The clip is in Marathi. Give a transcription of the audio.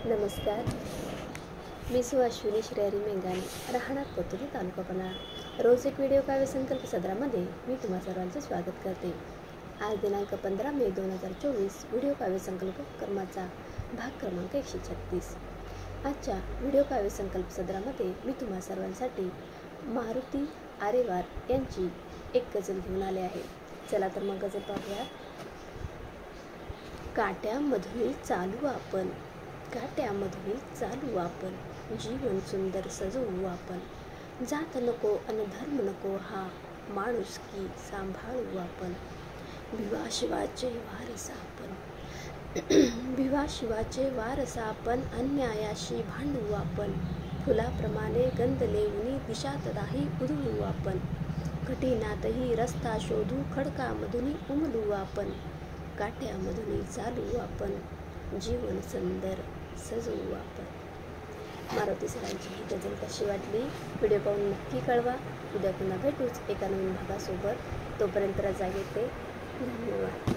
नमस्कार, मी अश्विनी श्रेयरी मेंगाने, राहणार कोतुली, तालुका पन्हाळा। रोज एक व्हिडिओ काव्य संकल्प सदरामध्ये मी तुम्हा सर्वांचे स्वागत करते। आज दिनांक 15 मे 2024 व्हिडिओ काव्य संकल्प क्रमाचा भाग क्रमांक 136। आजच्या व्हिडिओ काव्य संकल्प सदरामध्ये मी तुम्हा सर्वांसाठी मारुती आरेवार यांची एक गझल घेऊन आले आहे। चला तर मग गझल पाहूया। काट्यामधून चालू आपण, काट्यामधून चालू आपण, जीवन सुंदर सजवू आपण। जात नको अन धर्म नको, हा माणुसकी सांभाळू आपण। भिवाशिवाचे वारस आपण, भिवाशिवाचे वारस आपण, अन्यायाशी भांडू आपण। फुलाप्रमाणे गंध लेवणी दिशात राही उधळू आपण। कठीणातही रस्ता शोधू, खडकामधून उमलू आपण। काट्यामधून चालू आपण, जीवन सुंदर सजवू आपण। मारुती सरांची ही गझल कशी वाटली व्हिडिओ पाहून नक्की कळवा। उद्या पुन्हा भेटूच एका नवीन भागासोबत। तोपर्यंत रजा घेते। धन्यवाद।